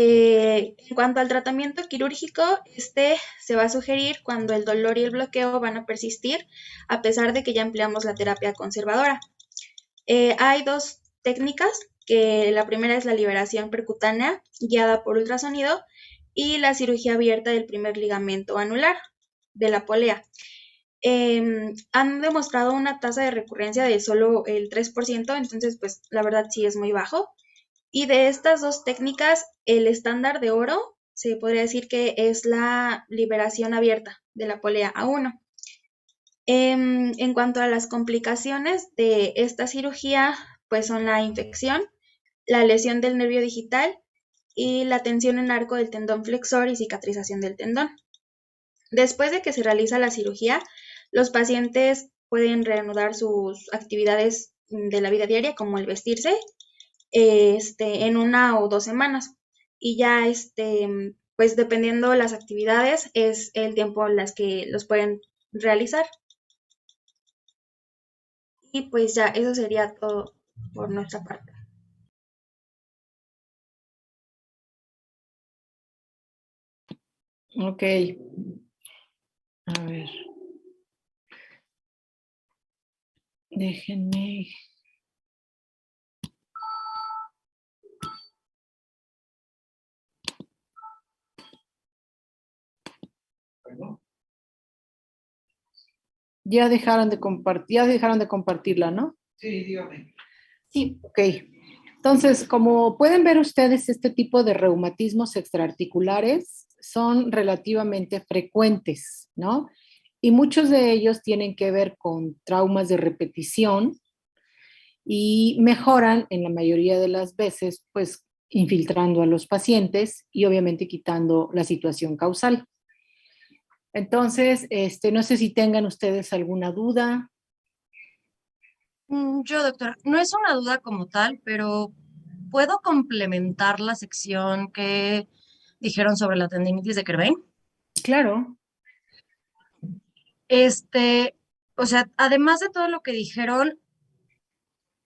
En cuanto al tratamiento quirúrgico, se va a sugerir cuando el dolor y el bloqueo van a persistir, a pesar de que ya empleamos la terapia conservadora. Hay 2 técnicas, que la primera es la liberación percutánea guiada por ultrasonido y la cirugía abierta del primer ligamento anular de la polea. Han demostrado una tasa de recurrencia de solo el 3%, entonces pues la verdad sí es muy bajo. Y de estas 2 técnicas, el estándar de oro se podría decir que es la liberación abierta de la polea A1. En cuanto a las complicaciones de esta cirugía, pues son la infección, la lesión del nervio digital y la tensión en arco del tendón flexor y cicatrización del tendón. Después de que se realiza la cirugía, los pacientes pueden reanudar sus actividades de la vida diaria, como el vestirse, en 1 o 2 semanas. Y ya, pues dependiendo las actividades, es el tiempo en las que los pueden realizar. Y pues ya, eso sería todo por nuestra parte.
Ok. A ver. Déjenme. Ya dejaron de compartirla, ¿no?
Sí, dígame.
Sí, ok. Entonces, como pueden ver ustedes, este tipo de reumatismos extraarticulares son relativamente frecuentes, ¿no? Y muchos de ellos tienen que ver con traumas de repetición y mejoran en la mayoría de las veces, pues, infiltrando a los pacientes y obviamente quitando la situación causal. Entonces, no sé si tengan ustedes alguna duda.
Yo, doctora, no es una duda como tal, pero ¿puedo complementar la sección que dijeron sobre la tendinitis de Kerbein?
Claro.
O sea, además de todo lo que dijeron,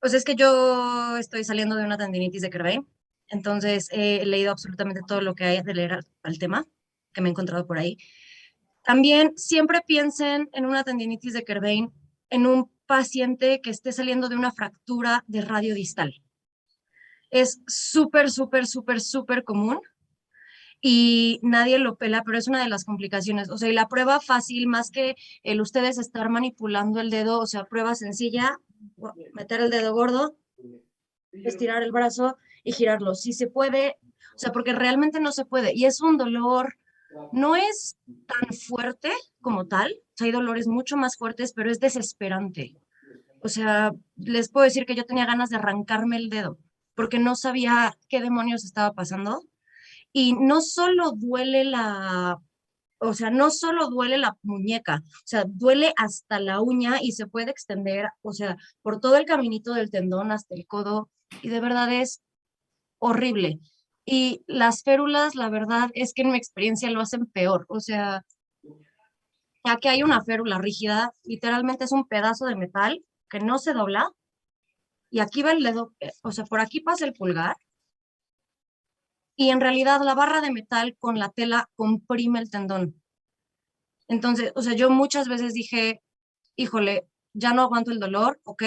pues es que yo estoy saliendo de una tendinitis de Kerbein, entonces he leído absolutamente todo lo que hay de leer al tema que me he encontrado por ahí. También siempre piensen en una tendinitis de Kerbein en un paciente que esté saliendo de una fractura de radio distal. Es súper, súper, súper, súper común y nadie lo pela, pero es una de las complicaciones. O sea, y la prueba fácil, más que el ustedes estar manipulando el dedo, o sea, prueba sencilla, meter el dedo gordo, estirar el brazo y girarlo. Si se puede, o sea, porque realmente no se puede. Y es un dolor, no es tan fuerte como tal, o sea, hay dolores mucho más fuertes, pero es desesperante. O sea, les puedo decir que yo tenía ganas de arrancarme el dedo, porque no sabía qué demonios estaba pasando. Y no solo duele o sea, no solo duele la muñeca, o sea, duele hasta la uña y se puede extender, o sea, por todo el caminito del tendón hasta el codo, y de verdad es horrible. Y las férulas, la verdad es que en mi experiencia lo hacen peor, o sea, ya que hay una férula rígida, literalmente es un pedazo de metal que no se dobla, y aquí va el dedo, o sea, por aquí pasa el pulgar, y en realidad la barra de metal con la tela comprime el tendón. Entonces, o sea, yo muchas veces dije, híjole, ya no aguanto el dolor, ¿ok?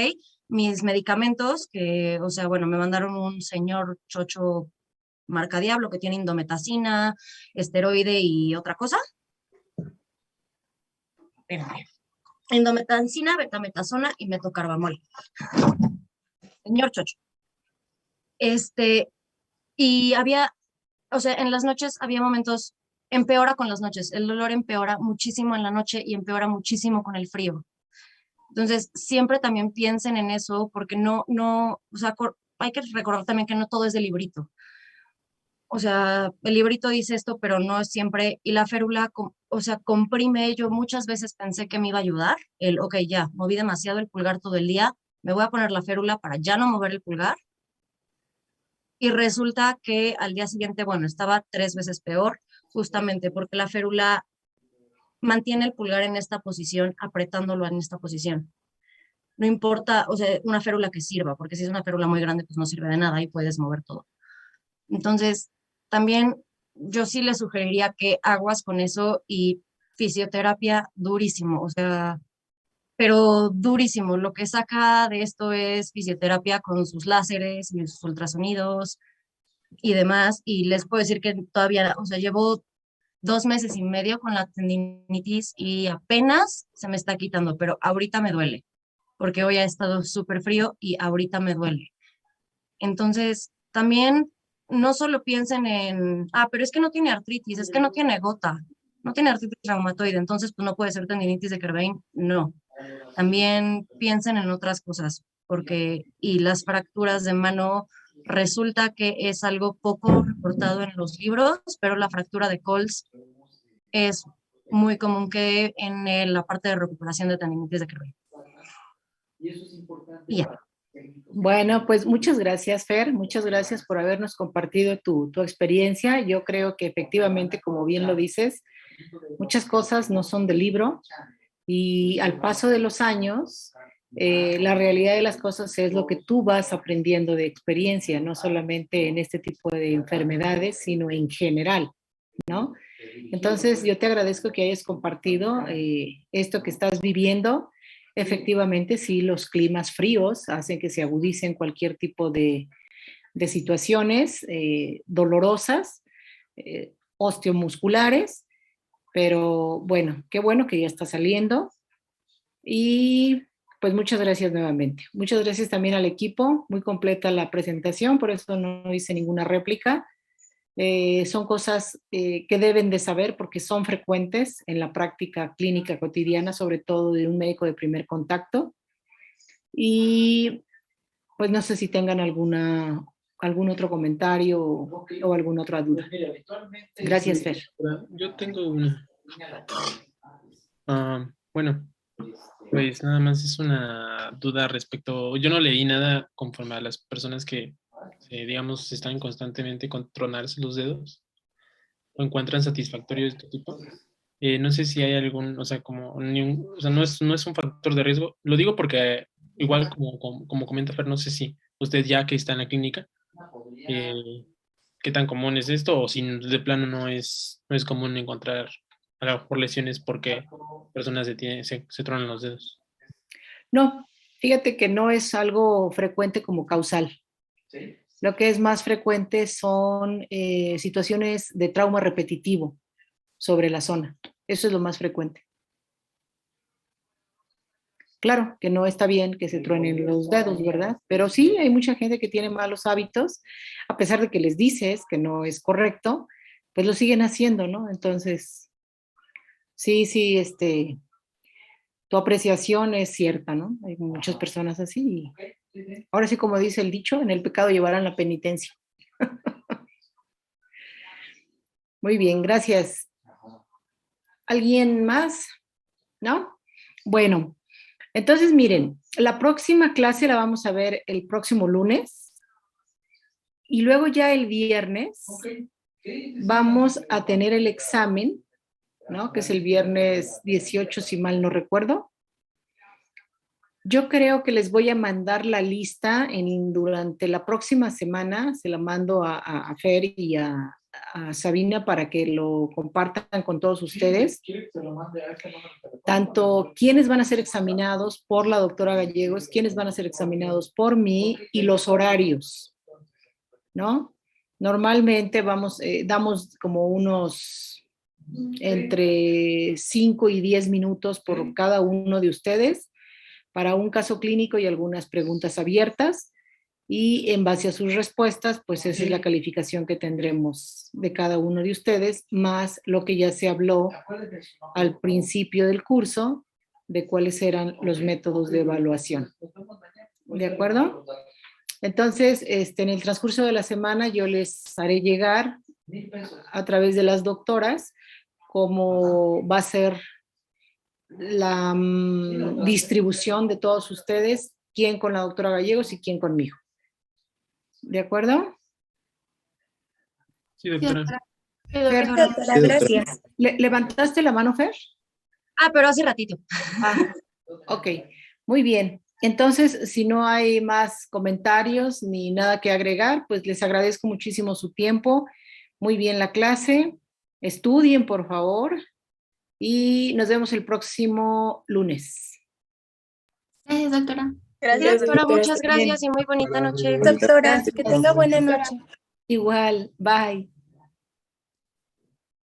Mis medicamentos, que, o sea, bueno, me mandaron un señor chocho marca Diablo que tiene indometacina, esteroide y otra cosa. Espérame. Indometacina, betametasona y metocarvamol. Señor chocho. Y había, o sea, en las noches había momentos, empeora con las noches, el dolor empeora muchísimo en la noche y empeora muchísimo con el frío. Entonces, siempre también piensen en eso, porque o sea, hay que recordar también que no todo es de librito. O sea, el librito dice esto, pero no es siempre, y la férula, o sea, comprime, yo muchas veces pensé que me iba a ayudar, ok, ya, moví demasiado el pulgar todo el día, me voy a poner la férula para ya no mover el pulgar, y resulta que al día siguiente, bueno, estaba 3 veces peor, justamente porque la férula mantiene el pulgar en esta posición, apretándolo en esta posición. No importa, o sea, una férula que sirva, porque si es una férula muy grande, pues no sirve de nada y puedes mover todo. Entonces, también yo sí le sugeriría que aguas con eso y fisioterapia durísimo, o sea, pero durísimo. Lo que saca de esto es fisioterapia con sus láseres y sus ultrasonidos y demás. Y les puedo decir que todavía, o sea, llevo 2 meses y medio con la tendinitis y apenas se me está quitando, pero ahorita me duele porque hoy ha estado súper frío y ahorita me duele. Entonces, también no solo piensen en, pero es que no tiene artritis, es que no tiene gota, no tiene artritis reumatoide, entonces pues no puede ser tendinitis de Kerbein, no. También piensen en otras cosas, y las fracturas de mano resulta que es algo poco reportado en los libros, pero la fractura de Colles es muy común que en la parte de recuperación de tendinitis de Kerbein. Y ya.
Bueno, pues muchas gracias, Fer. Muchas gracias por habernos compartido tu experiencia. Yo creo que efectivamente, como bien lo dices, muchas cosas no son del libro y al paso de los años, la realidad de las cosas es lo que tú vas aprendiendo de experiencia, no solamente en este tipo de enfermedades, sino en general, ¿no? Entonces, yo te agradezco que hayas compartido esto que estás viviendo. Efectivamente, sí, los climas fríos hacen que se agudicen cualquier tipo de situaciones dolorosas, osteomusculares, pero bueno, qué bueno que ya está saliendo. Y pues muchas gracias nuevamente. Muchas gracias también al equipo, muy completa la presentación, por eso no hice ninguna réplica. Son cosas que deben de saber porque son frecuentes en la práctica clínica cotidiana, sobre todo de un médico de primer contacto. Y pues no sé si tengan algún otro comentario o alguna otra duda. Gracias, Fer.
Yo tengo una. Bueno, pues nada más es una duda respecto. Yo no leí nada conforme a las personas que, digamos, están constantemente con tronarse los dedos o encuentran satisfactorio de este tipo. No sé si hay algún, o sea, o sea, no es un factor de riesgo. Lo digo porque, igual como comenta Fer, no sé si usted ya que está en la clínica, qué tan común es esto o si de plano no es común encontrar a lo mejor lesiones porque personas se tronan los dedos.
No, fíjate que no es algo frecuente como causal. ¿Sí? Lo que es más frecuente son situaciones de trauma repetitivo sobre la zona. Eso es lo más frecuente. Claro que no está bien que se truenen los dedos, ¿verdad? Pero sí, hay mucha gente que tiene malos hábitos, a pesar de que les dices que no es correcto, pues lo siguen haciendo, ¿no? Entonces, sí, tu apreciación es cierta, ¿no? Hay muchas personas así. Ahora sí, como dice el dicho, en el pecado llevarán la penitencia. Muy bien, gracias. ¿Alguien más? ¿No? Bueno, entonces miren, la próxima clase la vamos a ver el próximo lunes y luego ya el viernes vamos a tener el examen, ¿no? Que es el viernes 18, si mal no recuerdo. Yo creo que les voy a mandar la lista durante la próxima semana, se la mando a Fer y a Sabina para que lo compartan con todos ustedes. Tanto quienes van a ser examinados por la doctora Gallegos, quienes van a ser examinados por mí y los horarios, ¿no? Normalmente damos como unos entre 5 y 10 minutos por cada uno de ustedes para un caso clínico y algunas preguntas abiertas, y en base a sus respuestas, pues esa es la calificación que tendremos de cada uno de ustedes, más lo que ya se habló al principio del curso, de cuáles eran los métodos de evaluación. ¿De acuerdo? Entonces, en el transcurso de la semana yo les haré llegar a través de las doctoras cómo va a ser la distribución de todos ustedes, quién con la doctora Gallegos y quién conmigo. ¿De acuerdo?
Sí, doctora.
Sí, doctora.
Doctora, gracias.
¿Levantaste la mano, Fer?
Ah, pero hace ratito.
Ah, ok, muy bien. Entonces, si no hay más comentarios ni nada que agregar, pues les agradezco muchísimo su tiempo. Muy bien la clase. Estudien, por favor. Y nos vemos el próximo lunes.
Gracias, doctora.
Gracias,
Doctora,
doctora.
muchas gracias y muy bonita noche.
Doctora,
Gracias.
que tenga buena noche.
Igual, bye.